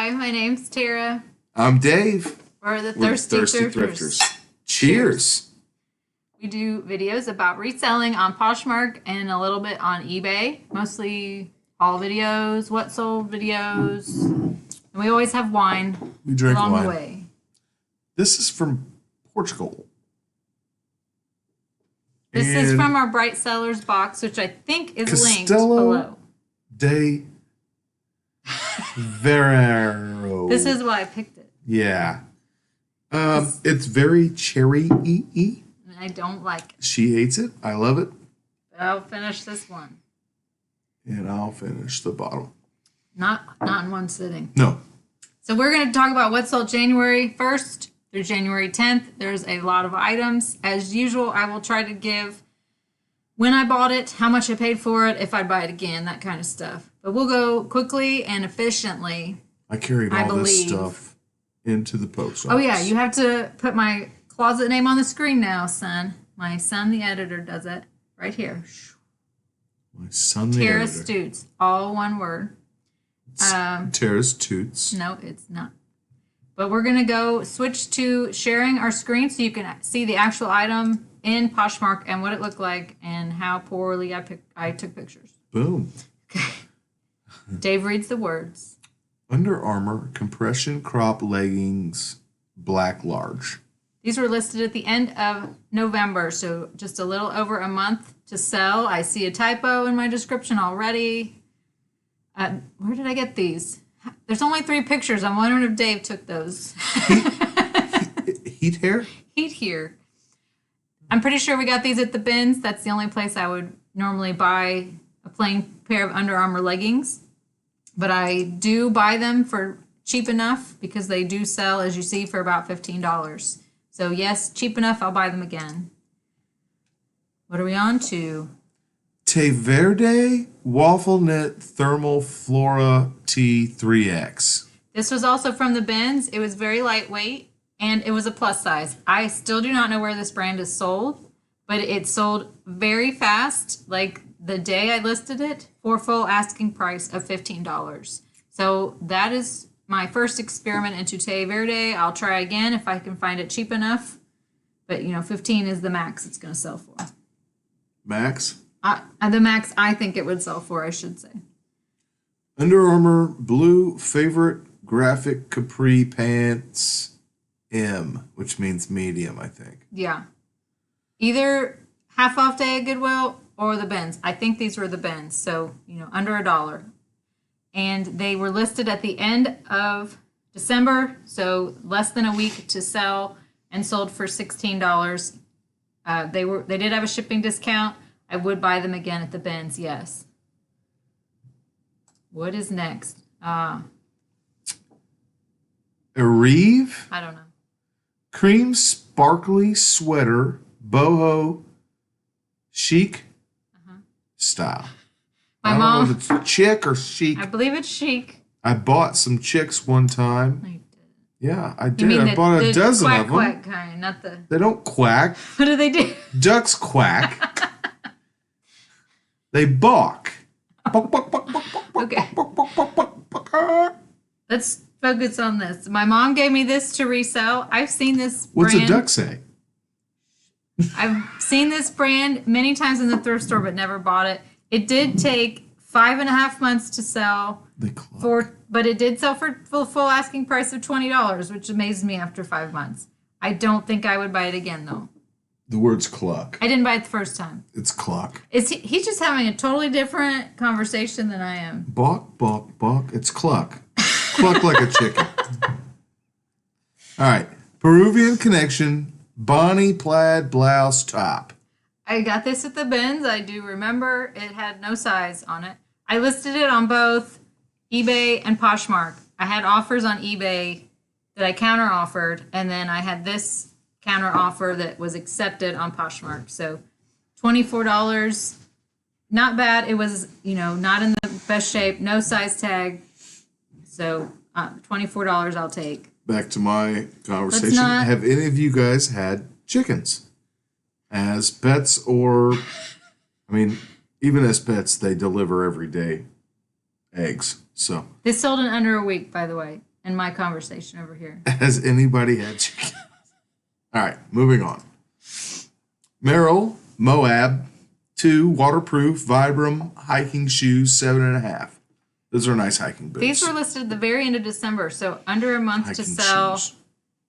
Hi, my name's Tara. I'm Dave. We're the We're Thirsty, Thrifters. Cheers. We do videos about reselling on Poshmark and a little bit on eBay. Mostly haul videos, what sold videos. And we always have wine We drink along wine. the way. This is from Portugal. This is And from our Bright Sellers box, which I think is linked Castello below. de Verero. This is why I picked it. Yeah. It's very cherry-y. And I don't like it. She hates it. I love it. But I'll finish this one. And I'll finish the bottle. Not in one sitting. No. So we're going to talk about what sold January 1st through January 10th. There's a lot of items. As usual, I will try to give when I bought it, how much I paid for it, if I'd buy it again, that kind of stuff. But we'll go quickly and efficiently. I carried I all this believe. stuff into the post office. Oh, yeah, you have to put my closet name on the screen now, son. My son, the editor, does it right here. My son, the Tara editor. Stutes, all one word. Tara's Toots. No, it's not. But we're going to go switch to sharing our screen so you can see the actual item in Poshmark and what it looked like and how poorly I took pictures. Boom. Okay. Dave reads the words. Under Armour compression crop leggings, black large. These were listed at the end of November, so just a little over a month to sell. I see a typo in my description already. Where did I get these? There's only 3 pictures. I'm wondering if Dave took those. Heat hair? Heat here. I'm pretty sure we got these at the bins. That's the only place I would normally buy a plain pair of Under Armour leggings. But I do buy them for cheap enough because they do sell, as you see, for about $15. So yes, cheap enough, I'll buy them again. What are we on to? Te Verde Waffle Knit Thermal Flora T3X. This was also from the bins. It was very lightweight and it was a plus size. I still do not know where this brand is sold, but it sold very fast, like the day I listed it, for full asking price of $15. So that is my first experiment into Te Verde. I'll try again if I can find it cheap enough. But, 15 is the max it's going to sell for. Max. The max I think it would sell for, I should say. Under Armour Blue Favorite Graphic Capri Pants M, which means medium, I think. Yeah. Either half off day at Goodwill or the bins. I think these were the bins. So, under $1. And they were listed at the end of December. So less than a week to sell and sold for $16. They did have a shipping discount. I would buy them again at the bins, yes. What is next? Arrive I don't know. Cream Sparkly Sweater Boho Chic style. My I don't mom, know if it's chic or chic. I believe it's chic. I bought some chicks one time. I did. Yeah, I You did. mean I bought a dozen quack, of them. quack kind, not the... They don't quack. What do they do? Ducks quack. They balk. Okay. Let's focus on this. My mom gave me this to resell. I've seen this What's brand. a duck say? I've seen this brand many times in the thrift store, but never bought it. It did take 5.5 months to sell, They cluck. but it did sell for full asking price of $20, which amazed me after 5 months. I don't think I would buy it again, though. The word's cluck. I didn't buy it the first time. It's cluck. He's just having a totally different conversation than I am. Balk, balk, balk. It's cluck. Cluck like a chicken. All right. Peruvian Connection Bonnie plaid blouse top. I got this at the bins. I do remember it had no size on it. I listed it on both eBay and Poshmark. I had offers on eBay that I counter offered, and then I had this counter offer that was accepted on Poshmark. So $24, not bad. It was, not in the best shape, no size tag. So $24 I'll take. Back to my conversation. Have any of you guys had chickens as pets or, even as pets, they deliver every day eggs. So This sold in under a week, by the way. in my conversation over here. Has anybody had chicken? All right, moving on. Merrill, Moab, 2 waterproof Vibram hiking shoes, 7.5. Those are nice hiking boots. These were listed at the very end of December, so under a month hiking to sell. shoes.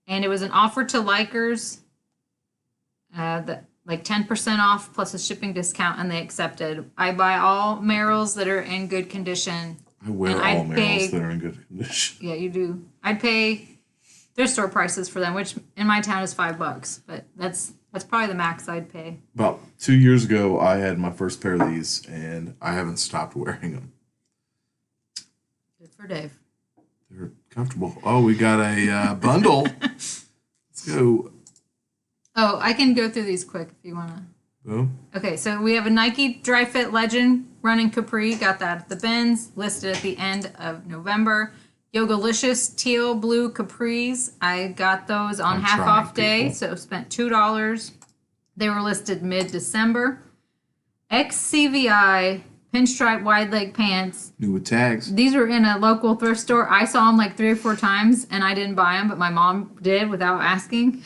And it was an offer to likers, like 10% off plus a shipping discount, and they accepted. I buy all Merrells that are in good condition. I wear all Merrells that are in good condition. Yeah, you do. I'd pay their store prices for them, which in my town is $5, but that's probably the max I'd pay. About 2 years ago, I had my first pair of these, and I haven't stopped wearing them. Good for Dave. They're comfortable. Oh, we got a bundle. Let's go. Oh, I can go through these quick if you want to. Oh. Okay, so we have a Nike Dry Fit Legend running capri. Got that at the bins. Listed at the end of November. Yogalicious teal blue capris. I got those on half off day, so spent $2. They were listed mid-December. XCVI pinstripe wide leg pants. New with tags. These were in a local thrift store. I saw them like 3 or 4 times, and I didn't buy them, but my mom did without asking.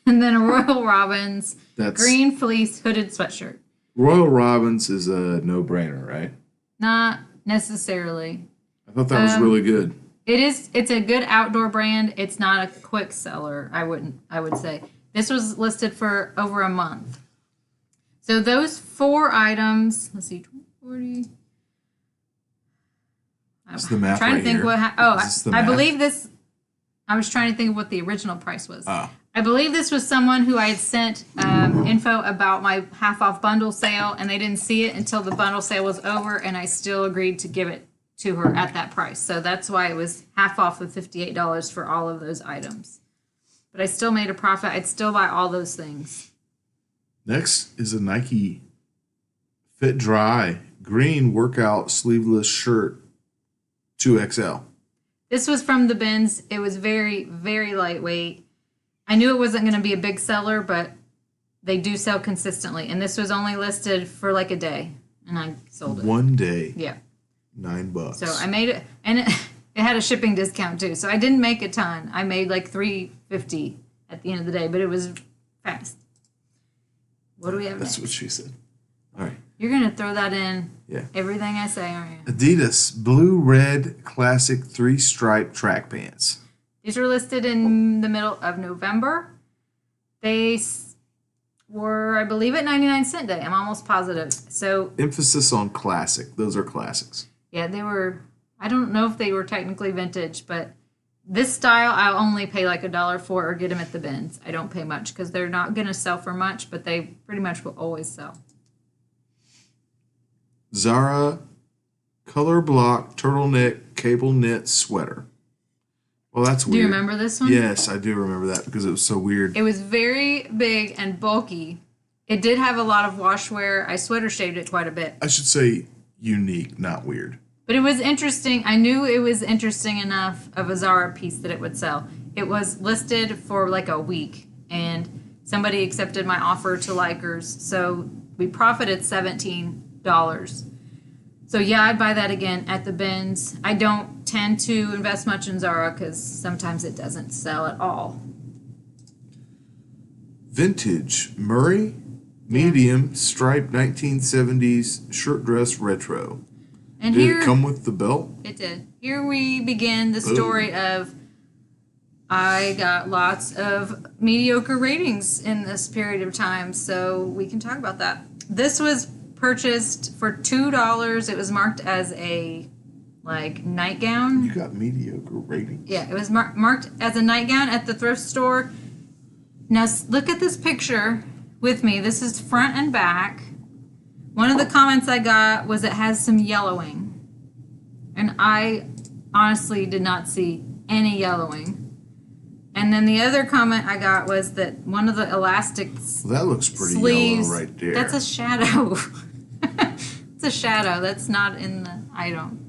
And then a Royal Robbins green fleece hooded sweatshirt. Royal Robbins is a no-brainer, right? Not necessarily. I thought that was really good. It is. It's a good outdoor brand. It's not a quick seller. I would say this was listed for over a month. So those 4 items. Let's see, 40. That's the math trying right to think here. what. I math? believe this. I was trying to think of what the original price was. Oh. I believe this was someone who I had sent info about my half off bundle sale, and they didn't see it until the bundle sale was over, and I still agreed to give it to her at that price. So that's why it was half off with $58 for all of those items. But I still made a profit. I'd still buy all those things. Next is a Nike Fit Dry green workout sleeveless shirt, 2XL. This was from the bins. It was very, very lightweight. I knew it wasn't going to be a big seller, but they do sell consistently. And this was only listed for like a day, and I sold it. One day. Yeah. $9. So I made it, and it had a shipping discount too. So I didn't make a ton. I made like $3.50 at the end of the day, but it was fast. What do we have That's next? what she said. All right. You're going to throw that in Yeah. everything I say, aren't you? Adidas blue-red classic 3-stripe track pants. These were listed in the middle of November. They were, I believe, at 99-cent day. I'm almost positive. So Emphasis on classic. Those are classics. yeah, they were, I don't know if they were technically vintage, but this style I'll only pay like $1 for or get them at the bins. I don't pay much because they're not going to sell for much, but they pretty much will always sell. Zara color block turtleneck cable knit sweater. Well, that's weird. Do you remember this one? Yes, I do remember that because it was so weird. It was very big and bulky. It did have a lot of wash wear. I sweater shaved it quite a bit. I should say unique, not weird. But it was interesting. I knew it was interesting enough of a Zara piece that it would sell. It was listed for like a week, and somebody accepted my offer to likers. So we profited $17. So yeah, I'd buy that again at the bins. I don't tend to invest much in Zara because sometimes it doesn't sell at all. Vintage Murray medium striped 1970s shirt dress retro. And Did here it come with the belt? it did. Here we begin the story of I got lots of mediocre ratings in this period of time, so we can talk about that. This was purchased for $2. It was marked as a like nightgown. You got mediocre ratings. Yeah, it was marked as a nightgown at the thrift store. Now look at this picture with me. This is front and back. One of the comments I got was it has some yellowing. And I honestly did not see any yellowing. And then the other comment I got was that one of the elastics Well, that looks pretty sleeves, yellow right there. that's a shadow. It's a shadow. That's not in the item.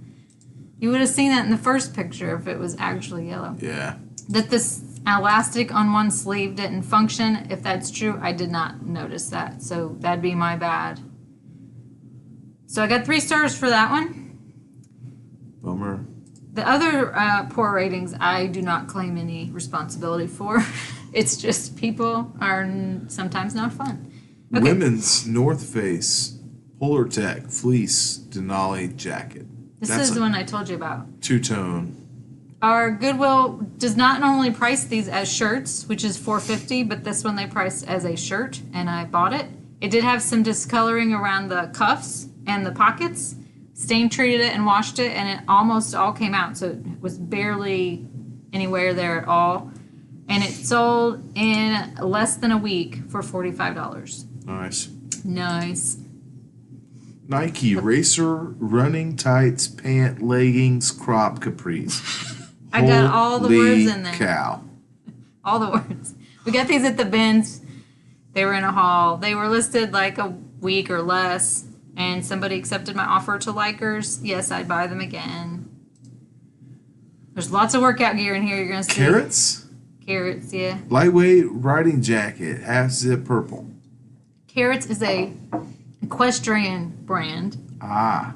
You would have seen that in the first picture if it was actually yellow. Yeah. That this elastic on one sleeve didn't function, if that's true, I did not notice that. So that'd be my bad. So I got 3 stars for that one. Bummer. The other poor ratings, I do not claim any responsibility for. It's just people are sometimes not fun. Okay. Women's North Face Polar Tech Fleece Denali Jacket. This is the one I told you about. Two-tone. Our Goodwill does not normally price these as shirts, which is $4.50, but this one they priced as a shirt, and I bought it. It did have some discoloring around the cuffs and the pockets. Stain treated it and washed it, and it almost all came out, so it was barely anywhere there at all. And it sold in less than a week for $45. Nice. Nice. Nike Racer Running Tights Pant Leggings Crop Capris. I got all the words in there. Cow. All the words. We got these at the bins. They were in a haul. They were listed like a week or less, and somebody accepted my offer to Likers. Yes, I'd buy them again. There's lots of workout gear in here. You're gonna see Carrots. Carrots, yeah. Lightweight riding jacket, half zip purple. Carrots is a equestrian brand. Ah.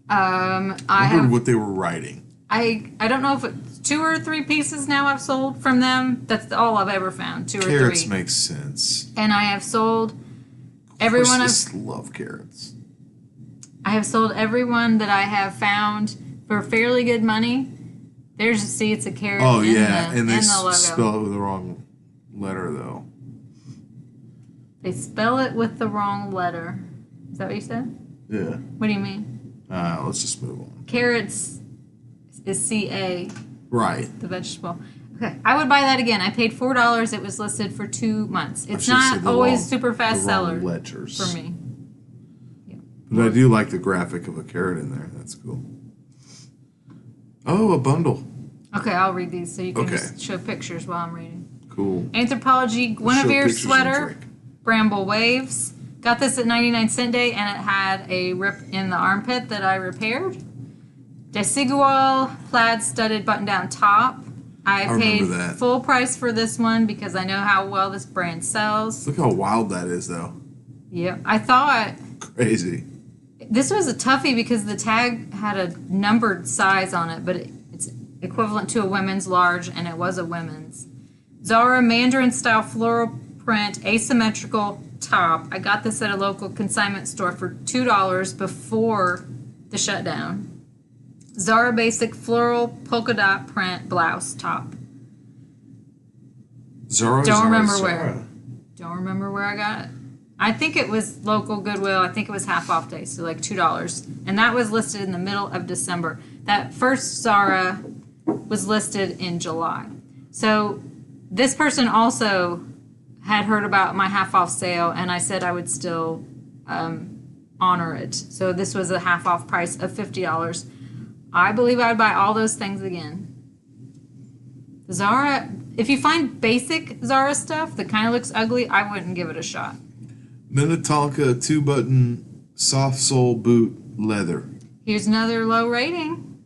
I I have. wondered what they were riding. I don't know if it's 2 or 3 pieces now I've sold from them. That's all I've ever found. 2 or 3. Carrots makes sense. And I have sold I just love carrots. I have sold everyone that I have found for fairly good money. There's it's a carrot. Oh in yeah, the, and they in the logo. spell it with the wrong letter though. They spell it with the wrong letter. Is that what you said? Yeah. What do you mean? Let's just move on. Carrots is CA. Right. The vegetable. Okay, I would buy that again. I paid $4. It was listed for 2 months. It's I should say not the always wrong- super fast the wrong seller letters for me. But I do like the graphic of a carrot in there. That's cool. Oh, a bundle. Okay, I'll read these so you can Okay. just show pictures while I'm reading. Cool. Anthropology Show Guinevere pictures and sweater, drink. Bramble Waves. Got this at 99-cent day, and it had a rip in the armpit that I repaired. Desigual plaid studded button-down top. I paid remember that. full price for this one because I know how well this brand sells. Look how wild that is, though. Yep. I thought Crazy. this was a toughie because the tag had a numbered size on it, but it's equivalent to a women's large, and it was a women's. Zara Mandarin style floral print asymmetrical top. I got this at a local consignment store for $2 before the shutdown. Zara basic floral polka dot print blouse top. Zara. Don't Zara, remember Zara. where. Don't remember where I got it. I think it was local Goodwill. I think it was half off day, so like $2. And that was listed in the middle of December. That first Zara was listed in July. So this person also had heard about my half off sale, and I said I would still honor it. So this was a half off price of $50. I believe I would buy all those things again. Zara, if you find basic Zara stuff that kind of looks ugly, I wouldn't give it a shot. Minnetonka 2-button soft sole boot leather. Here's another low rating.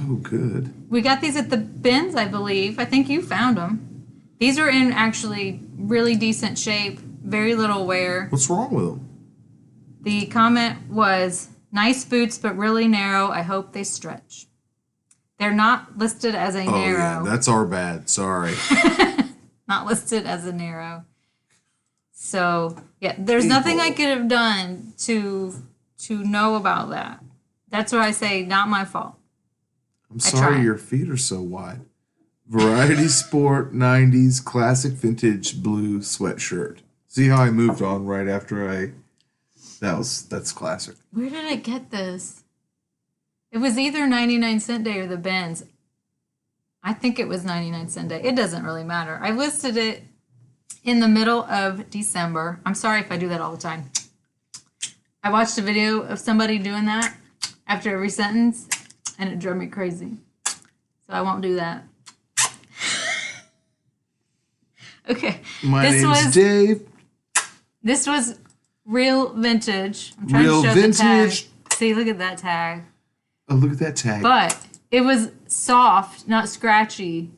Oh, good. We got these at the bins, I believe. I think you found them. These are in actually really decent shape, very little wear. What's wrong with them? The comment was, nice boots, but really narrow. I hope they stretch. They're not listed as a Oh, narrow. yeah. That's our bad. Sorry. Not listed as a narrow. So, yeah, there's nothing I could have done to know about that. That's why I say, not my fault. I'm sorry tried. your feet are so wide. Variety Sport 90s Classic Vintage Blue Sweatshirt. See how I moved on right after that's classic. Where did I get this? It was either 99-cent day or the bins. I think it was 99-cent day. It doesn't really matter. I listed it in the middle of December. I'm sorry if I do that all the time. I watched a video of somebody doing that after every sentence, and it drove me crazy. So I won't do that. Okay. My name's Dave. This was real vintage. I'm trying Real to show vintage. the tag. See, look at that tag. Oh, look at that tag. But it was soft, not scratchy.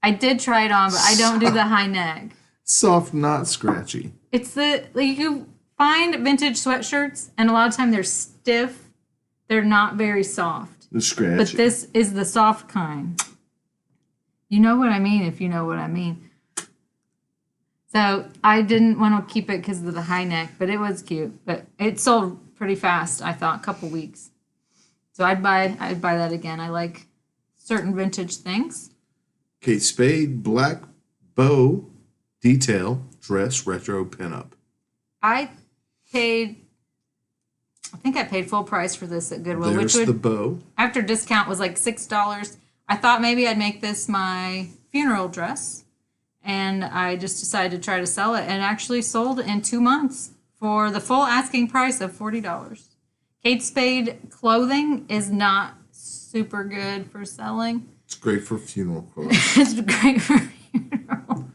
I did try it on, but I don't do the high neck. Soft, not scratchy. It's you find vintage sweatshirts, and a lot of time they're stiff. They're not very soft. The scratch. But this is the soft kind. You know what I mean if you know what I mean. So I didn't want to keep it because of the high neck, but it was cute. But it sold pretty fast, I thought, a couple weeks. So I'd buy that again. I like certain vintage things. Kate Spade black bow detail dress retro pinup. I think I paid full price for this at Goodwill, There's the bow. After discount was like $6. I thought maybe I'd make this my funeral dress, and I just decided to try to sell it, and it actually sold in 2 months for the full asking price of $40. Kate Spade clothing is not super good for selling. It's great for funeral clothes. It's great for funerals.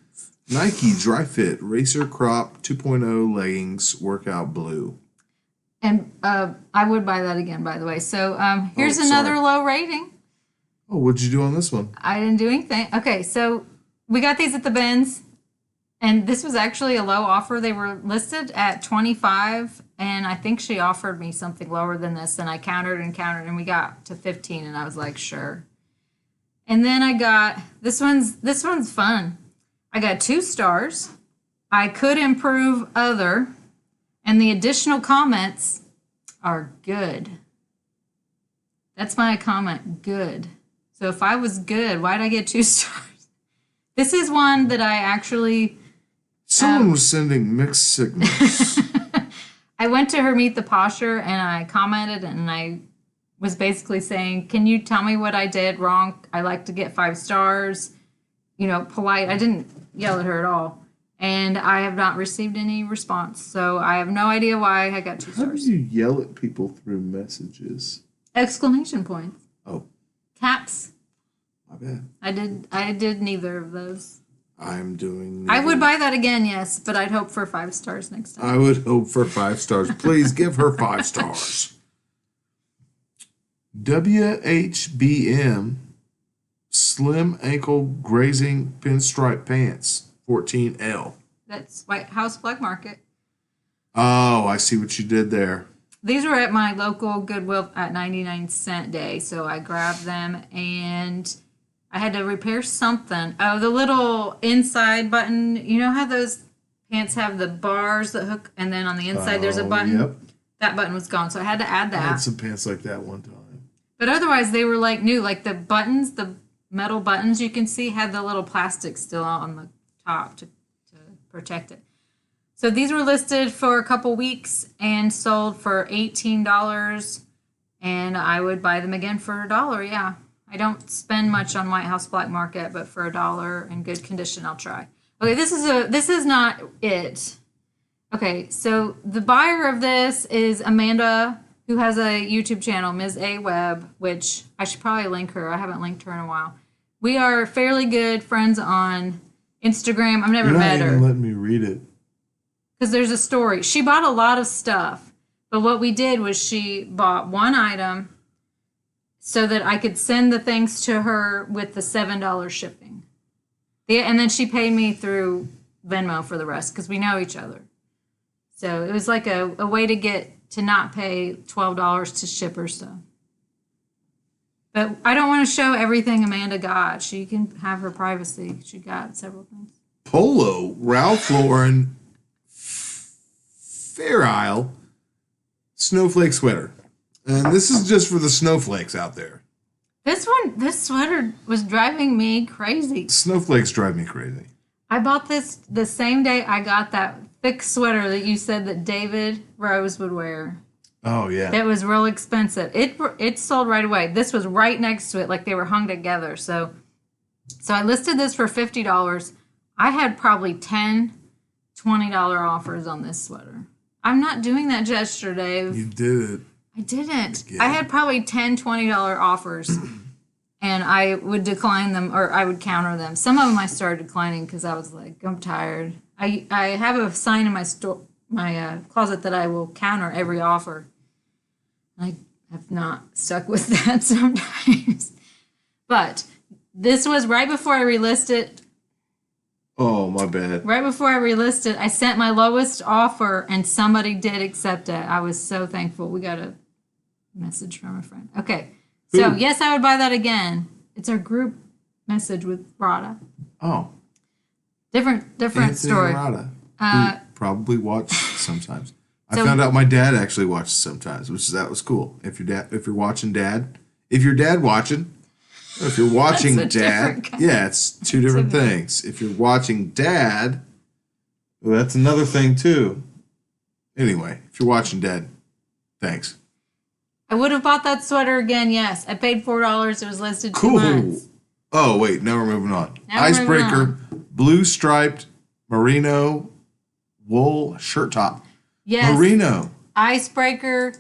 Nike Dry Fit Racer Crop 2.0 leggings workout blue. And I would buy that again, by the way. So here's another low rating. Oh, what'd you do on this one? I didn't do anything. Okay, so we got these at the bins, and this was actually a low offer. They were listed at $25, and I think she offered me something lower than this, and I countered, and we got to 15, and I was like, sure. And then I got this one's fun. I got 2 stars. I could improve other, and the additional comments are good. That's my comment, good. So if I was good, why'd I get 2 stars? This is one that I actually... Someone was sending mixed signals. I went to her Meet the Posher, and I commented, and I was basically saying, can you tell me what I did wrong? I like to get 5 stars. You know, polite. I didn't yell at her at all. And I have not received any response. So I have no idea why I got 2 How stars. do you yell at people through messages? Exclamation points. Oh, Caps. my bad. I did neither of those. I'm doing... I would buy that again, yes, but I'd hope for 5 stars next time. I would hope for 5 stars. Please give her 5 stars. WHBM Slim Ankle Grazing Pinstripe Pants, 14L. That's White House Black Market. Oh, I see what you did there. These were at my local Goodwill at 99-cent day, so I grabbed them, and I had to repair something. Oh, the little inside button. You know how those pants have the bars that hook, and then on the inside there's a button? Yep. That button was gone, so I had to add I had that. some pants like that one time. But otherwise, they were like new. Like the buttons, the metal buttons you can see had the little plastic still on the top to protect it. So these were listed for a couple weeks and sold for $18, and I would buy them again for $1. Yeah, I don't spend much on White House Black Market, but for $1 in good condition, I'll try. Okay, this is not it. Okay, so the buyer of this is Amanda, who has a YouTube channel, Ms. A Web, which I should probably link her. I haven't linked her in a while. We are fairly good friends on Instagram. I've never met her. You're not even letting me read it. Because there's a story. She bought a lot of stuff, but what we did was she bought one item so that I could send the things to her with the $7 shipping. And then she paid me through Venmo for the rest because we know each other. So it was like a way to get to not pay $12 to ship her stuff. But I don't want to show everything Amanda got. She can have her privacy. She got several things. Polo Ralph Lauren Fair Isle snowflake sweater. And this is just for the snowflakes out there. This sweater was driving me crazy. Snowflakes drive me crazy. I bought this the same day I got that thick sweater that you said that David Rose would wear. Oh, yeah. It was real expensive. It sold right away. This was right next to it, like they were hung together. So I listed this for $50. I had probably $10, $20 offers on this sweater. I'm not doing that gesture, Dave. You did it. I didn't. Again. I had probably $10, $20 offers, and I would decline them, or I would counter them. Some of them I started declining because I was like, I'm tired. I have a sign in my closet that I will counter every offer. I have not stuck with that sometimes. But this was right before I relisted. Oh, my bad. Right before I relisted, I sent my lowest offer, and somebody did accept it. I was so thankful. We got a message from a friend. Okay, So, Who? yes, I would buy that again. It's our group message with Rada. Oh, Different Anthony story. Rada, Uh, who probably watched sometimes. I So- found out my dad actually watches sometimes, that was cool. If you're watching dad, if your dad watching, or if you're watching That's a dad, different kind. yeah, it's two different things. If you're watching dad, well, that's another thing too. Anyway, if you're watching dad, thanks. I would have bought that sweater again, yes. I paid $4. It was listed 2 Cool. months. Oh wait, now we're moving on. Now we're moving Icebreaker, blue striped merino wool shirt top. Yes. Merino. Icebreaker,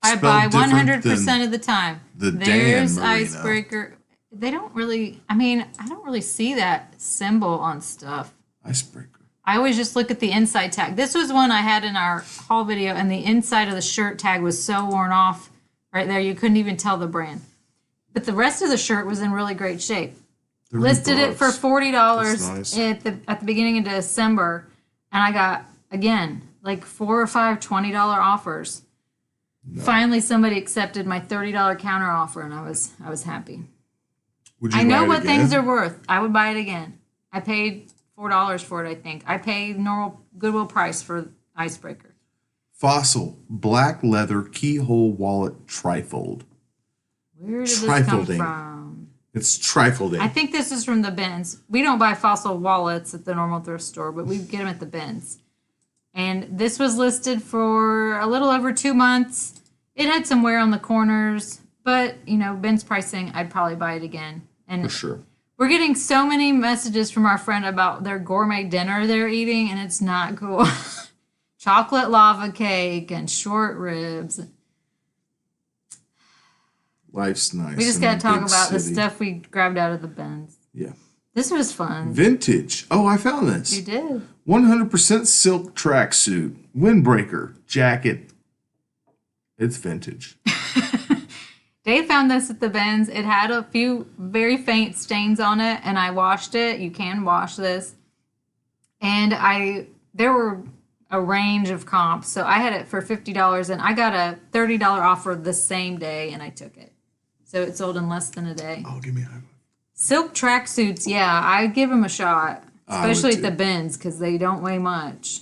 I Spelled buy different 100% of the time. the Dan There's Merino. Icebreaker. They don't really, I don't really see that symbol on stuff. Icebreaker. I always just look at the inside tag. This was one I had in our haul video, and the inside of the shirt tag was so worn off right there, you couldn't even tell the brand. But the rest of the shirt was in really great shape. Listed it for $40 That's nice. at the beginning of December, and I got, again, like 4 or 5 $20 offers. No. Finally, somebody accepted my $30 counter offer, and I was happy. Would you I know buy it what again? things are worth. I would buy it again. I paid $4 for it, I think. I paid normal Goodwill price for Icebreaker. Fossil black leather keyhole wallet trifold. Where did this come Trifling. from? It's trifling. I think this is from the bins. We don't buy Fossil wallets at the normal thrift store, but we get them at the bins. And this was listed for a little over 2 months. It had some wear on the corners, but, bins pricing, I'd probably buy it again. And For sure. we're getting so many messages from our friend about their gourmet dinner they're eating, and it's not cool. Chocolate lava cake and short ribs. Life's nice. We just in a got to talk big about the city. stuff we grabbed out of the bins. Yeah. This was fun. Vintage. Oh, I found this. You did. 100% silk tracksuit, windbreaker, jacket. It's vintage. Dave found this at the bins. It had a few very faint stains on it, and I washed it. You can wash this. And there were a range of comps, so I had it for $50, and I got a $30 offer the same day, and I took it. So it sold in less than a day. Oh, give me a high five. Silk tracksuits, yeah, I'd give them a shot, I would especially at too. the bins, because they don't weigh much.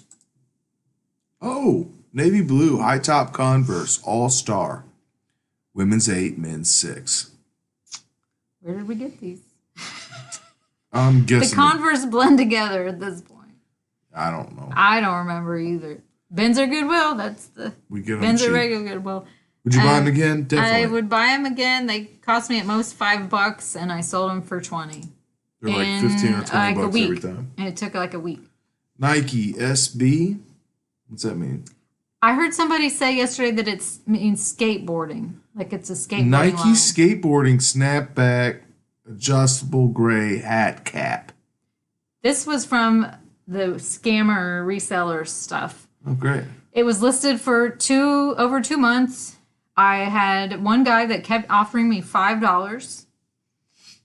Oh, navy blue, high top Converse, all star. Women's 8, men's 6. Where did we get these? I'm The guessing. Converse blend together at this point. I don't know. I don't remember either. Bins are Goodwill. That's the We get them bins cheap. are regular Goodwill. Would you buy them again? I Definitely. would buy them again. They cost me at most $5, and I sold them for $20. They're like in, 15 or 20 like a bucks week. every time. And it took like a week. Nike SB. What's that mean? I heard somebody say yesterday that it means skateboarding. Like it's a skateboarding Nike line. skateboarding snapback adjustable gray hat cap. This was from the scammer reseller stuff. Oh, great. It was listed for over 2 months. I had one guy that kept offering me $5.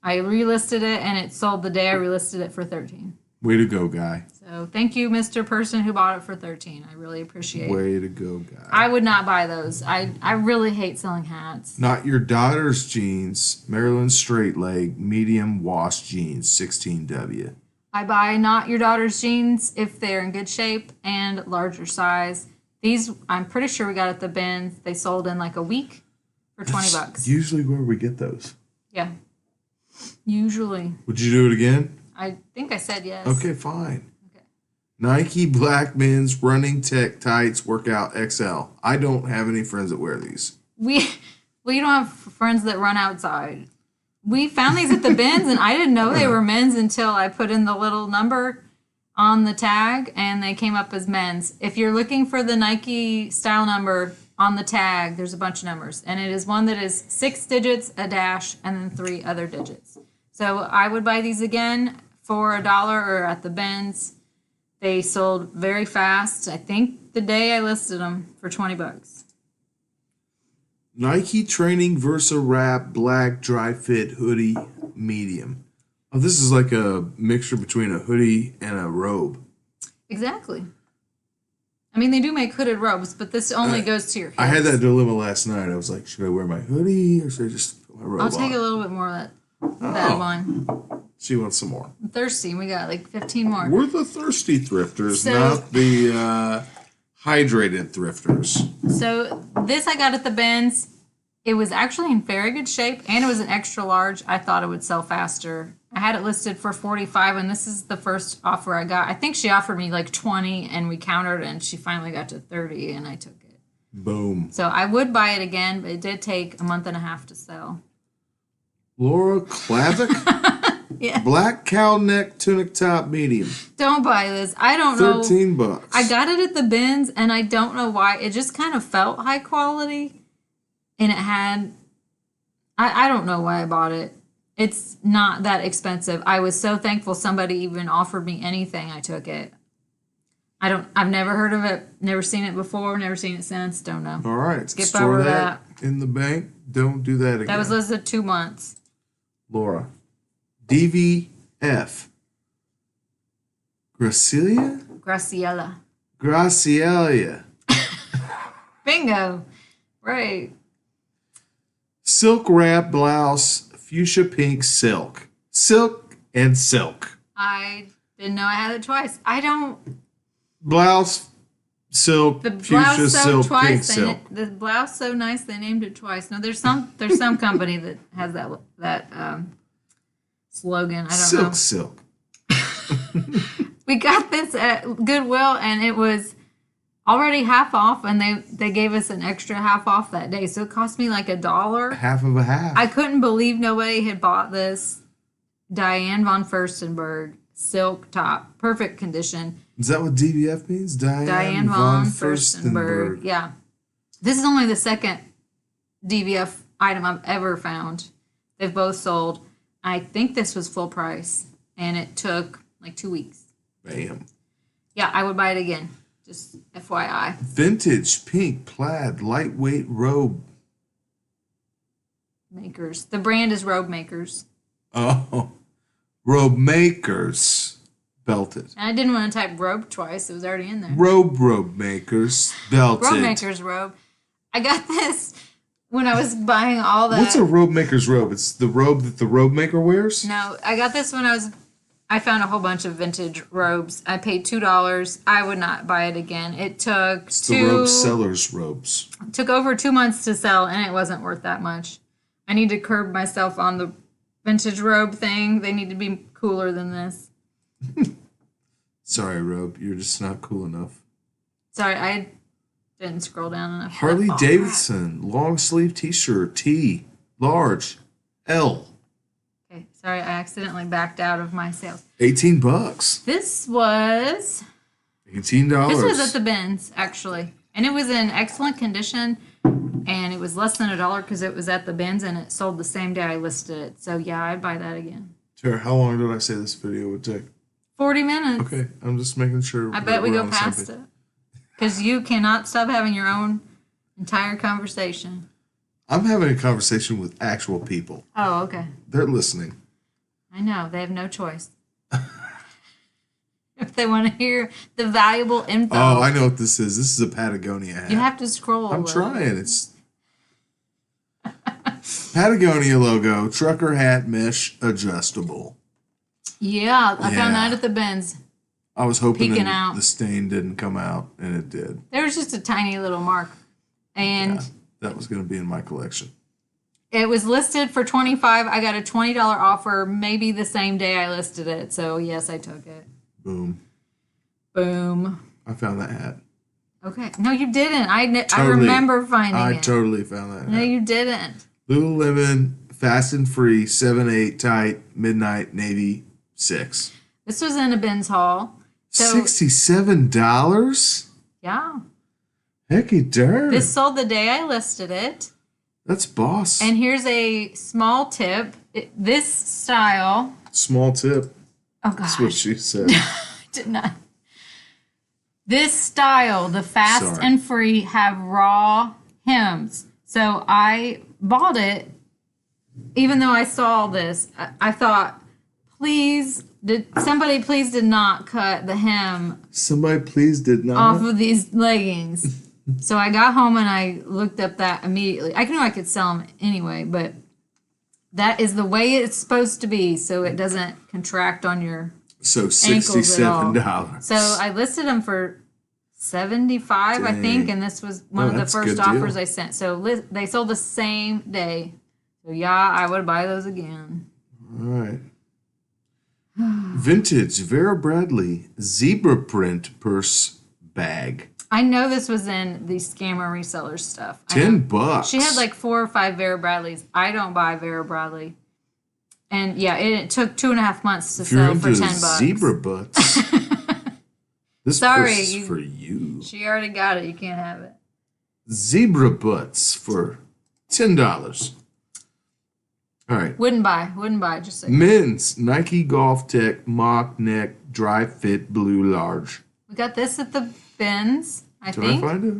I relisted it, and it sold the day I relisted it for $13. Way to go, guy. So thank you, Mr. Person who bought it for $13. I really appreciate it. Way to go, guy. I would not buy those. I really hate selling hats. Not your daughter's jeans. Maryland straight leg medium wash jeans 16W. I buy not your daughter's jeans if they're in good shape and larger size. These, I'm pretty sure we got at the bins. They sold in like a week for $20. Usually where we get those. Yeah. Usually. Would you do it again? I think I said yes. Okay, fine. Okay. Nike black men's running tech tights workout XL. I don't have any friends that wear these. We don't have friends that run outside. We found these at the bins, and I didn't know they were men's until I put in the little number on the tag, and they came up as men's. If you're looking for the Nike style number on the tag, there's a bunch of numbers, and it is one that is 6 digits, a dash, and then 3 other digits. So I would buy these again for $1 or at the bins. They sold very fast. I think the day I listed them for $20. Nike training Versa Wrap black dry fit hoodie medium. Oh, this is like a mixture between a hoodie and a robe. Exactly. I mean, they do make hooded robes, but this only goes to your hips. I had that dilemma last night. I was like, should I wear my hoodie or should I just robot. I'll take a little bit more of that bad one. She wants some more. I'm thirsty. We got like 15 more. We're the thirsty thrifters, So- not the hydrated thrifters. So this I got at the bins. It was actually in very good shape, and it was an extra large. I thought it would sell faster. I had it listed for 45, and this is the first offer I got. I think she offered me like 20, and we countered, and she finally got to 30, and I took it. Boom. So I would buy it again, but it did take a month and a half to sell. Laura Klavick? Yeah. Black cow neck tunic top medium. Don't buy this. I don't know. $13. I got it at the bins, and I don't know why. It just kind of felt high quality, and it had... I don't know why I bought it. It's not that expensive. I was so thankful somebody even offered me anything. I took it. I've never heard of it, never seen it before, never seen it since, don't know. All right. Skip Store over that in the bank. Don't do that again. That was listed 2 months. Laura. DVF. Graciela. Graciela. Bingo. Right. Silk wrap blouse, fuchsia pink silk. Silk and silk. I didn't know I had it twice. I don't... Blouse, silk, The fuchsia blouse sewed silk, pink twice. silk. The blouse so nice they named it twice. No, there's some company that has that slogan. I don't know. Silk. We got this at Goodwill, and it was already half off, and they gave us an extra half off that day, so it cost me like $1. Half of a half. I couldn't believe nobody had bought this Diane von Furstenberg silk top, perfect condition. Is that what DVF means? Diane von Furstenberg. Yeah. This is only the second DVF item I've ever found. They've both sold. I think this was full price, and it took like 2 weeks. Bam. Yeah, I would buy it again. Just FYI. Vintage pink plaid lightweight robe. Makers. The brand is Robe Makers. Oh. Robe makers. Belted. And I didn't want to type robe twice. It was already in there. Robe makers. Belted. Robe Makers robe. I got this when I was buying all that. What's a robe maker's robe? It's the robe that the robe maker wears? No, I got this when I found a whole bunch of vintage robes. I paid $2. I would not buy it again. It took It's the robe seller's robes. took over 2 months to sell, and it wasn't worth that much. I need to curb myself on the vintage robe thing. They need to be cooler than this. Sorry, robe. You're just not cool enough. Sorry, I didn't scroll down enough. Harley Davidson long sleeve t-shirt T large L. Okay, sorry, I accidentally backed out of my sales. $18. This was $18. This was at the bins, actually. And it was in excellent condition. And it was less than $1 because it was at the bins and it sold the same day I listed it. So yeah, I'd buy that again. Tara, how long did I say this video would take? 40 minutes. Okay, I'm just making sure. I bet we we're go on the same past page. it. Because you cannot stop having your own entire conversation. I'm having a conversation with actual people. Oh, okay. They're listening. I know. They have no choice. If they want to hear the valuable info. Oh, I know what this is. This is a Patagonia hat. You have to scroll. I'm trying. It's Patagonia logo, trucker hat mesh adjustable. Yeah, I Yeah. found that at the bins. I was hoping Peeking that out. the stain didn't come out, and it did. There was just a tiny little mark. And Yeah, that was going to be in my collection. it was listed for $25. I got a $20 offer maybe the same day I listed it. So yes, I took it. Boom. Boom. I found that hat. Okay. No, you didn't. I Totally. remember finding I it. totally found that No, hat. you didn't. Lululemon, fast and free, 7/8 tight, midnight, navy, 6. This was in a bins haul. So $67? yeah. Hecky darn. This sold the day I listed it. That's boss. And here's a small tip. This style. Small tip. Oh gosh. That's what she said. Did not. This style, the fast Sorry. and free, have raw hems. So I bought it, even though I saw this. I thought, somebody please did not cut the hem Somebody please did not. off of these leggings. So I got home and I looked up that immediately. I knew I could sell them anyway, but That is the way it's supposed to be, so it doesn't contract on your So ankles at all. $67. So I listed them for 75, I think, and this was one of the that's a first good deal. offers I sent. So they sold the same day. So yeah, I would buy those again. All right. Vintage Vera Bradley zebra print purse bag. I know this was in the scammer reseller stuff. $10. She had like 4 or 5 Vera Bradleys. I don't buy Vera Bradley. And yeah, it took 2.5 months to If you're sell for into $10. zebra butts, this Sorry, purse is for you. She already got it. You can't have it. Zebra butts for $10. All right. Wouldn't buy. Just say. Men's Nike Golf Tech mock neck dry fit blue large. We got this at the bins, I Did think. I find it?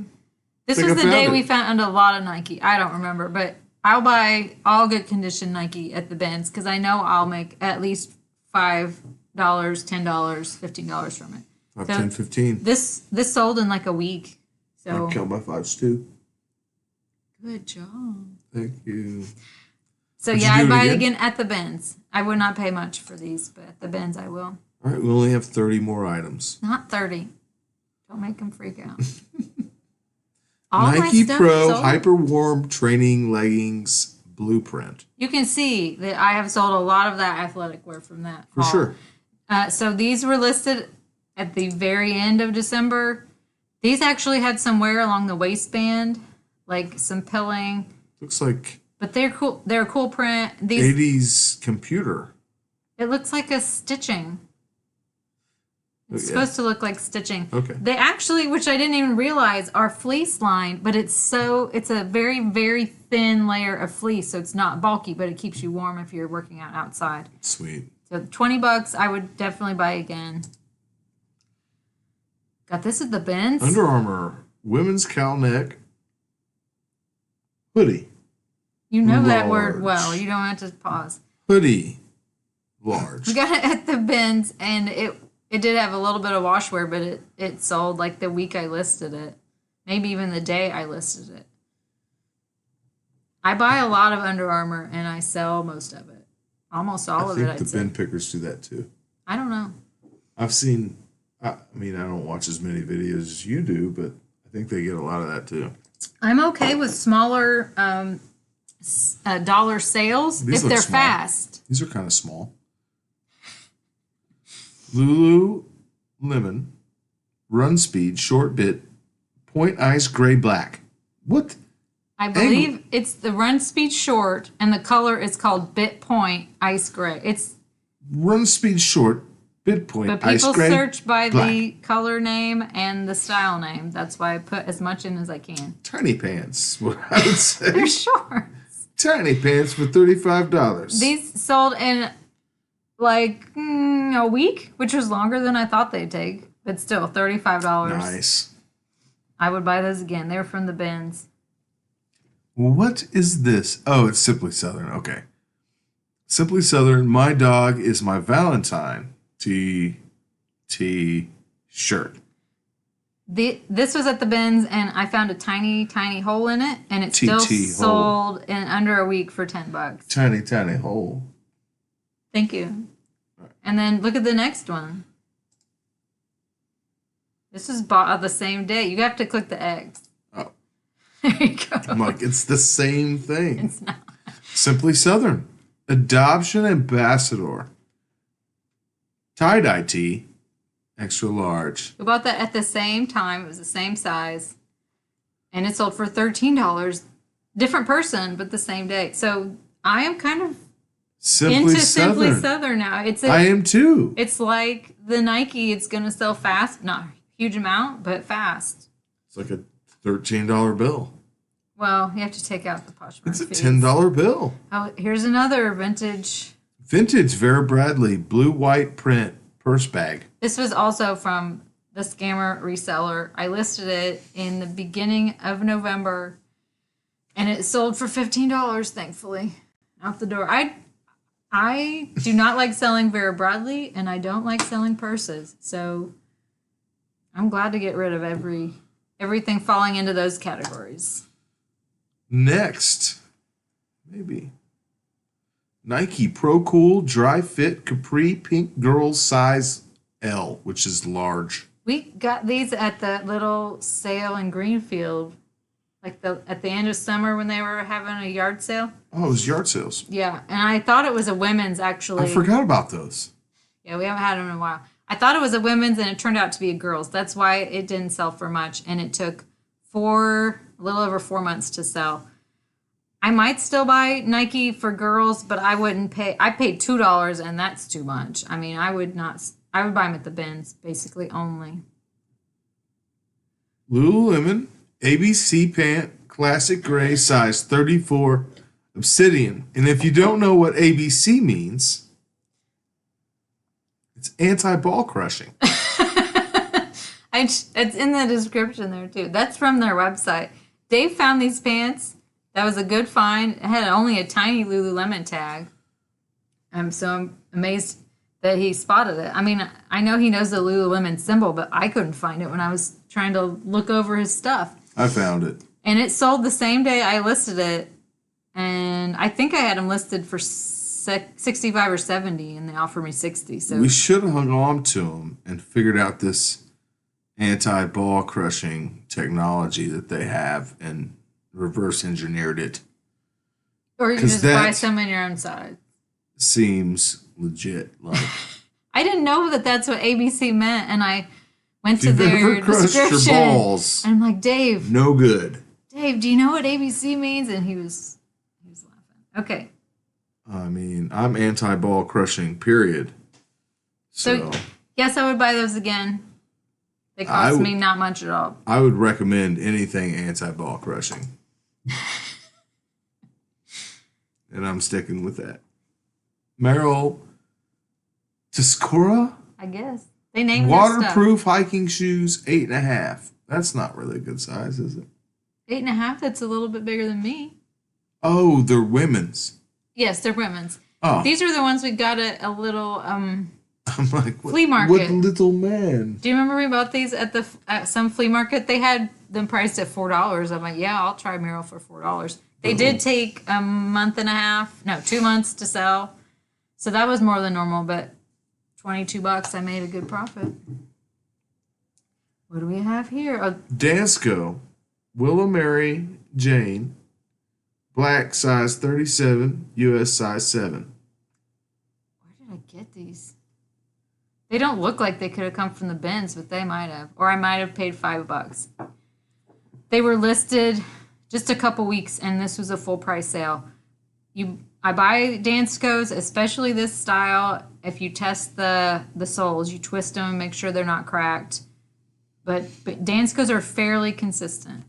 This think was I the day found it. we found a lot of Nike. I don't remember, but I'll buy all good condition Nike at the bins because I know I'll make at least $5, $10, $15 from it. 5, So 10, 15. This sold in like a week. So I'll count my fives too. good job. Thank you. So Would yeah, you I'd do it buy it again? again at the bins. I would not pay much for these, but at the bins I will. All right, we only have 30 more items. Not 30. Don't make them freak out. All my Nike stuff Pro sold. Hyper Warm Training Leggings Blueprint. You can see that I have sold a lot of that athletic wear from that. For haul. sure. So these were listed at the very end of December. These actually had some wear along the waistband, like some pilling, Looks like but they're cool. They're a cool print. These 80s computer. it looks like a stitching. It's Yeah. supposed to look like stitching. Okay. They actually, which I didn't even realize, are fleece lined, but it's a very, very thin layer of fleece, so it's not bulky, but it keeps you warm if you're working out outside. Sweet. So $20, I would definitely buy again. Got this at the bins. Under Armour Women's cowl neck hoodie. You know that word Large. well. You don't have to pause. Hoodie. Large. We got it at the bins, and it did have a little bit of wash wear, but it sold like the week I listed it. Maybe even the day I listed it. I buy a lot of Under Armour, and I sell most of it. Almost all of it, I think I'd the say. bin pickers do that too. I don't know. I've seen, I mean, I don't watch as many videos as you do, but I think they get a lot of that too. I'm okay with smaller dollar sales These if look they're small. fast. These are kind of small. Lululemon Run Speed Short Bit Point Ice Gray Black. What? I believe it's the Run Speed Short, and the color is called Bit Point Ice Gray. It's Run Speed Short Bit Point but Ice people Gray search by Black. the color name and the style name. That's why I put as much in as I can. Tiny pants, what I would say. They're short. Tiny pants for $35. These sold in like a week, which was longer than I thought they'd take, but still $35. Nice. I would buy those again. They're from the bins. What is this? Oh, it's Simply Southern. Okay. Simply Southern, my dog is my Valentine T-shirt. This was at the bins, and I found a tiny, tiny hole in it, and it still TT hole. sold in under a week for $10. Tiny, tiny hole. Thank you. And then look at the next one. This is bought on the same day. You have to click the X. Oh, There you go. I'm like, it's the same thing. It's not. Simply Southern. Adoption Ambassador. Tie-dye tee. Extra large. We bought that at the same time. It was the same size. And it sold for $13. Different person, but the same day. So I am kind of Simply into Southern. Simply Southern now. I am too. It's like the Nike. It's going to sell fast. Not a huge amount, but fast. It's like a $13 bill. Well, you have to take out the Poshmark It's a fees. $10 bill. Oh, here's another vintage. Vintage Vera Bradley blue-white print purse bag. This was also from the scammer reseller. I listed it in the beginning of November, and it sold for $15, thankfully, out the door. I do not like selling Vera Bradley, and I don't like selling purses, so I'm glad to get rid of everything falling into those categories. Next, maybe. Nike Pro Cool Dry Fit Capri Pink Girls size L, which is large. We got these at the little sale in Greenfield, like at the end of summer when they were having a yard sale. Oh, it was yard sales. Yeah, and I thought it was a women's actually. I forgot about those. Yeah, we haven't had them in a while. I thought it was a women's and it turned out to be a girl's. That's why it didn't sell for much, and it took a little over 4 months to sell. I might still buy Nike for girls, but I wouldn't pay. I paid $2, and that's too much. I mean, I would not. I would buy them at the bins, basically only. Lululemon ABC pant classic gray size 34 obsidian. And if you don't know what ABC means, it's anti-ball crushing. It's in the description there too. That's from their website. Dave found these pants. That was a good find. It had only a tiny Lululemon tag. So I'm amazed that he spotted it. I mean, I know he knows the Lululemon symbol, but I couldn't find it when I was trying to look over his stuff. I found it. And it sold the same day I listed it. And I think I had him listed for 65 or 70, and they offered me 60. So we should have hung on to him and figured out this anti-ball crushing technology that they have and reverse engineered it. Or you can just buy some in your own size. Seems legit. Like I didn't know that that's what ABC meant, and I went to their description. Your balls. And I'm like, Dave, no good. Dave, do you know what ABC means? And he was laughing. Okay. I mean, I'm anti-ball crushing, period. So yes, I would buy those again. They cost me not much at all. I would recommend anything anti-ball crushing. And I'm sticking with that. Merrill Tiscora? I guess. They named waterproof hiking shoes, 8.5. That's not really a good size, is it? 8.5? That's a little bit bigger than me. Oh, they're women's. Yes, they're women's. Oh. These are the ones we got at a little I'm like, flea market. What little man? Do you remember we bought these at some flea market? They had them priced at $4. I'm like, yeah, I'll try Merrill for $4. They did take a month and a half, no, 2 months to sell. So that was more than normal, but $22, I made a good profit. What do we have here? Dansko, Willow Mary Jane, black size 37, US size 7. Where did I get these? They don't look like they could have come from the bins, but they might have. Or I might have paid $5. They were listed just a couple weeks, and this was a full price sale. I buy Danskos, especially this style. If you test the soles, you twist them and make sure they're not cracked. But Danskos are fairly consistent.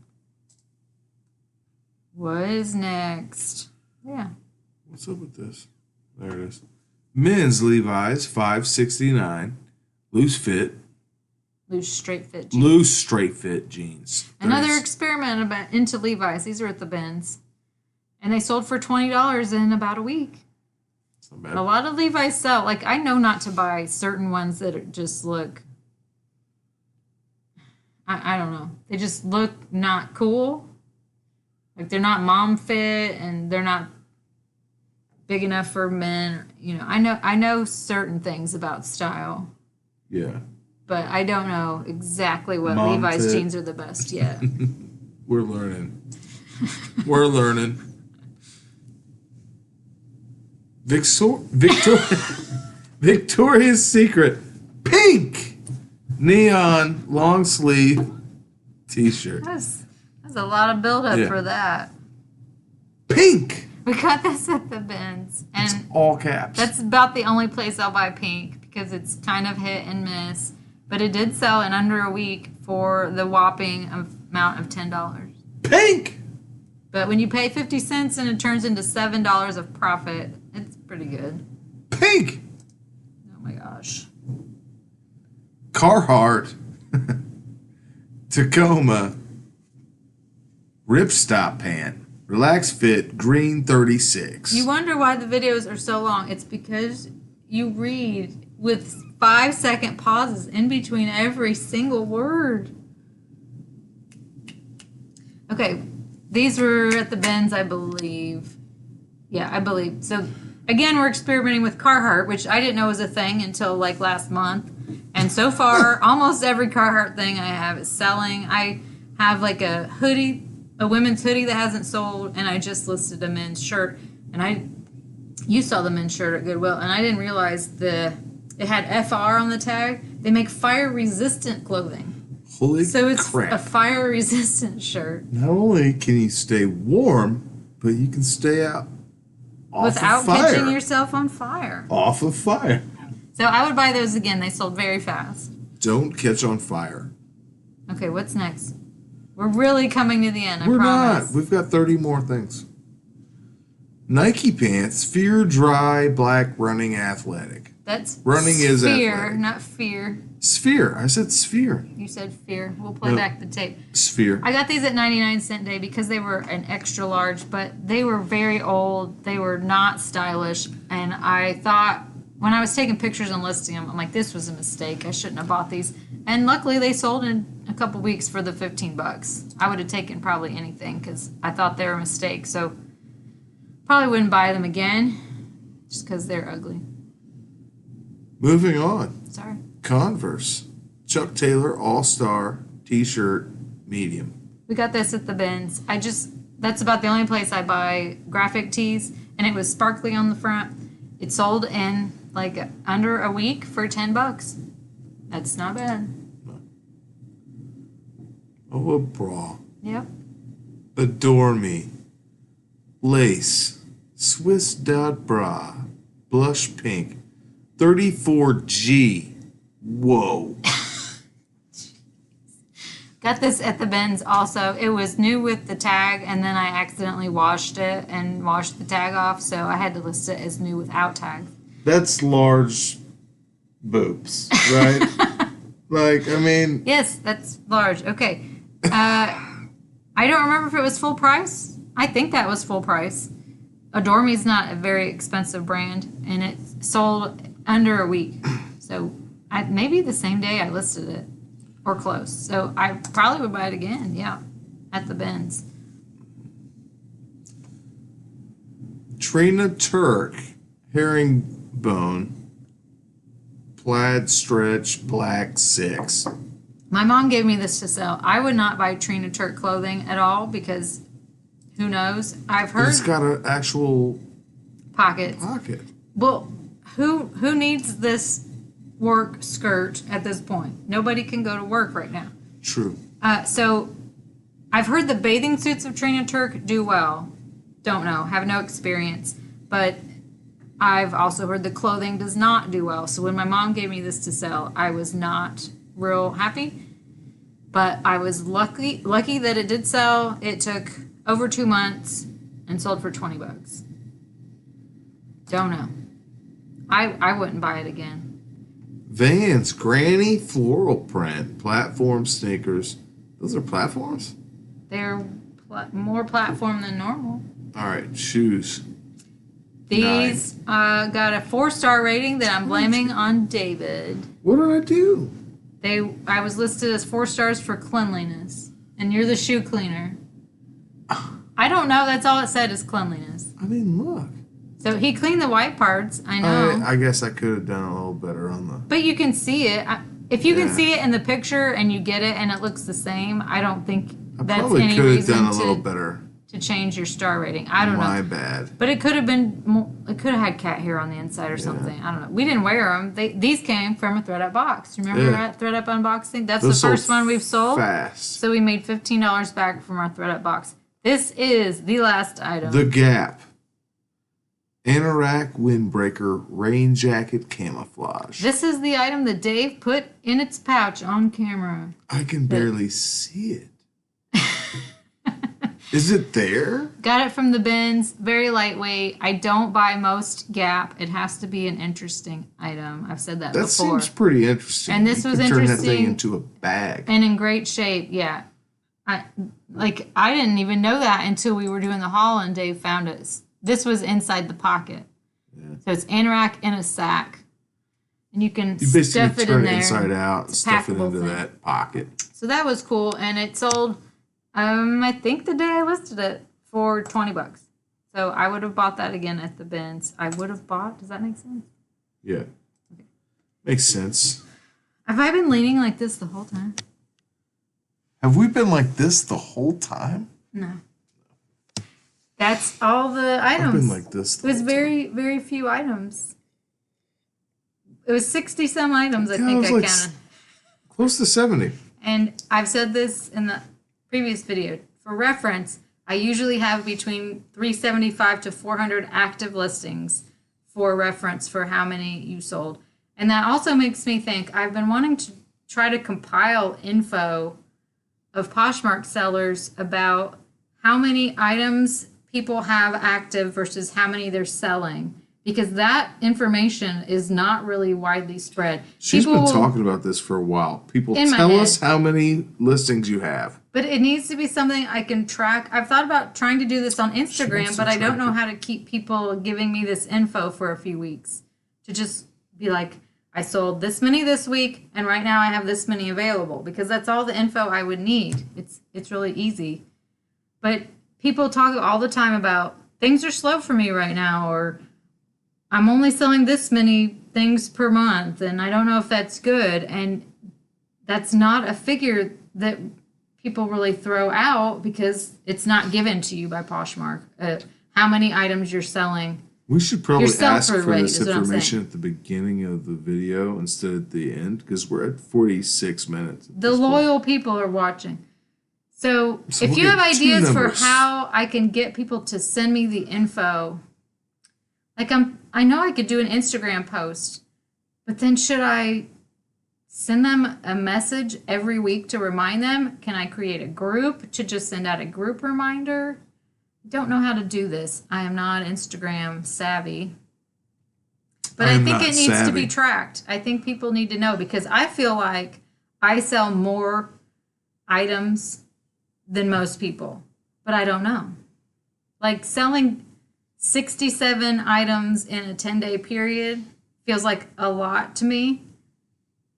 What is next? Yeah. What's up with this? There it is. Men's Levi's, $5.69, loose fit. Loose straight fit jeans. Loose straight fit jeans. Another experiment into Levi's. These are at the bins. And they sold for $20 in about a week. That's not bad. A lot of Levi's sell. Like, I know not to buy certain ones that just look... I don't know. They just look not cool. Like, they're not mom fit, and they're not big enough for men. You know, I know certain things about style. Yeah. But I don't know exactly what Mom Levi's fit. jeans are the best yet. We're learning. We're learning. Victoria's Secret pink neon long sleeve t-shirt. That's a lot of buildup for that. Pink. We got this at the bins, and it's all caps. that's about the only place I'll buy pink because it's kind of hit and miss. But it did sell in under a week for the whopping amount of $10. Pink. But when you pay 50 cents and it turns into $7 of profit, it's pretty good. Pink. Oh my gosh. Carhartt Tacoma ripstop pant. Relax fit green 36. You wonder why the videos are so long. It's because you read with 5-second pauses in between every single word. Okay, these were at the bins, I believe. Yeah, I believe. So again, we're experimenting with Carhartt, which I didn't know was a thing until like last month. And so far, almost every Carhartt thing I have is selling. I have like a hoodie, a women's hoodie that hasn't sold, and I just listed a men's shirt. And you saw the men's shirt at Goodwill, and I didn't realize it had FR on the tag. They make fire resistant clothing. Holy So it's crap. a fire resistant shirt. Not only can you stay warm, but you can stay out Without of fire. catching yourself on fire. Off of fire. So I would buy those again. They sold very fast. Don't catch on fire. Okay, what's next? We're really coming to the end, I We're promise. not. We've got 30 more things. Nike pants, Fear Dry Black Running Athletic. That's Running is sphere, athletic. not fear. Sphere. I said sphere. You said fear. We'll play No. back the tape. Sphere. I got these at 99-cent day because they were an extra large, but they were very old. They were not stylish, and I thought when I was taking pictures and listing them, I'm like, this was a mistake. I shouldn't have bought these. And luckily, they sold in a couple weeks for the $15. I would have taken probably anything because I thought they were a mistake. So probably wouldn't buy them again just because they're ugly. Moving on. Sorry. Converse. Chuck Taylor All-Star T-shirt medium. We got this at the bins. That's about the only place I buy graphic tees, and it was sparkly on the front. It sold in like under a week for $10. That's not bad. Oh, a bra. Yep. Adore Me. Lace. Swiss dot bra. Blush pink. 34G. Whoa. Got this at the bins also. It was new with the tag, and then I accidentally washed it and washed the tag off, so I had to list it as new without tags. That's large boobs, right? Like, I mean, Yes, that's large. Okay. I don't remember if it was full price. I think that was full price. Adore Me is not a very expensive brand, and it sold under a week. So maybe the same day I listed it, or close. So I probably would buy it again, yeah, at the bins. Trina Turk herringbone plaid stretch black 6. My mom gave me this to sell. I would not buy Trina Turk clothing at all because who knows? I've heard It's got an actual pockets. pocket. Well, who needs this work skirt at this point? Nobody can go to work right now. True. So I've heard the bathing suits of Trina Turk do well. Don't know, have no experience. But I've also heard the clothing does not do well. So when my mom gave me this to sell, I was not real happy. But I was lucky that it did sell. It took over 2 months and sold for $20. Don't know. I wouldn't buy it again. Vans Granny floral print platform sneakers. Those are platforms? They're more platform than normal. All right, shoes. These got a 4-star rating that I'm blaming on David. What did I do? I was listed as 4 stars for cleanliness, and you're the shoe cleaner. I don't know. That's all it said is cleanliness. I mean, look. So he cleaned the white parts. I know, I guess I could have done a little better on the. but you can see it. If you can Yeah. see it in the picture and you get it and it looks the same, I don't think I that's probably any could have reason done a little better. to change your star rating. I don't know. My bad. But it could have been more, it could have had cat hair on the inside or something. I don't know. We didn't wear them. These came from a ThreadUp box. Remember Yeah. that ThreadUp unboxing? That's Those the first sold one we've sold. Fast. So we made $15 back from our ThreadUp box. This is the last item. The Gap. Anorak windbreaker rain jacket camouflage. This is the item that Dave put in its pouch on camera. I can barely see it. Is it there? Got it from the bins. Very lightweight. I don't buy most Gap. It has to be an interesting item. I've said that That before. seems pretty interesting. And this You was can turn that thing interesting. into a bag. And in great shape, yeah. I didn't even know that until we were doing the haul and Dave found it. This was inside the pocket. Yeah. So it's anorak in a sack. And you can You basically stuff it turn in it there. inside out and It's a stuff it packable into thing. that pocket. So that was cool. And it sold, I think the day I listed it for $20. So I would have bought that again at the bins. I would have bought. Does that make sense? Yeah. Makes sense. Have I been leaning like this the whole time? Have we been like this the whole time? No. That's all the items. I've been like this. It was very, very few items. It was 60 some items, I think I counted. Close to 70. And I've said this in the previous video. For reference, I usually have between 375 to 400 active listings for reference for how many you sold. And that also makes me think I've been wanting to try to compile info of Poshmark sellers about how many items people have active versus how many they're selling, because that information is not really widely spread. She's been talking about this for a while. People tell us how many listings you have. But it needs to be something I can track. I've thought about trying to do this on Instagram, but I don't know how to keep people giving me this info for a few weeks. To just be like, I sold this many this week, and right now I have this many available, because that's all the info I would need. It's really easy. But people talk all the time about things are slow for me right now, or I'm only selling this many things per month, and I don't know if that's good. And that's not a figure that people really throw out because it's not given to you by Poshmark. How many items you're selling. We should probably ask for rate this information at the beginning of the video instead of at the end, because we're at 46 minutes. The loyal people are watching. So if you have ideas for how I can get people to send me the info, like I know I could do an Instagram post, but then should I send them a message every week to remind them? Can I create a group to just send out a group reminder? Don't know how to do this. I am not Instagram savvy. But I think it needs to be tracked. I think people need to know, because I feel like I sell more items than most people, but I don't know. Like selling 67 items in a 10-day period feels like a lot to me,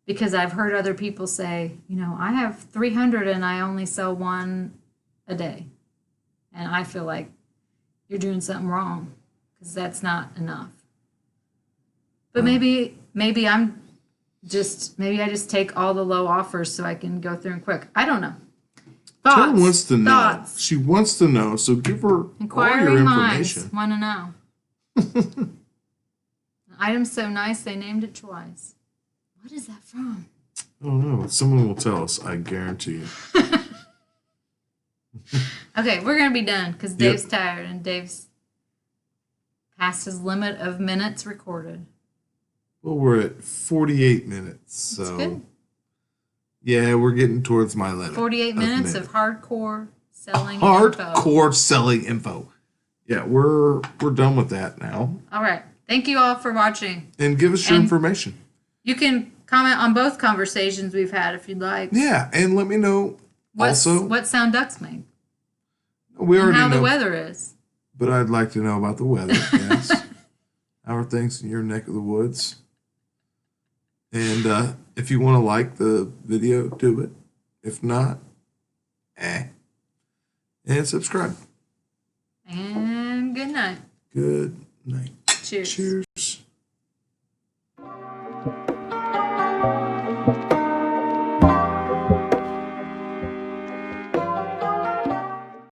because I've heard other people say, I have 300 and I only sell one a day. And I feel like you're doing something wrong, because that's not enough. But maybe I just take all the low offers so I can go through them quick. I don't know. Tara wants to know. She wants to know, so give her all your information. Want to know. The item's so nice they named it twice. What is that from? I don't know. Someone will tell us, I guarantee you. Okay, we're going to be done because Dave's tired and Dave's past his limit of minutes recorded. Well, we're at 48 minutes, so that's good. Yeah, we're getting towards my limit. 48 minutes of hardcore selling selling info. Yeah, we're done with that now. All right. Thank you all for watching. And give us your information. You can comment on both conversations we've had if you'd like. Yeah, and let me know what sound ducks make. We already know how the weather is. But I'd like to know about the weather, yes. How are things in your neck of the woods? And if you want to like the video, do it. If not, And subscribe. And good night. Good night. Cheers. Cheers.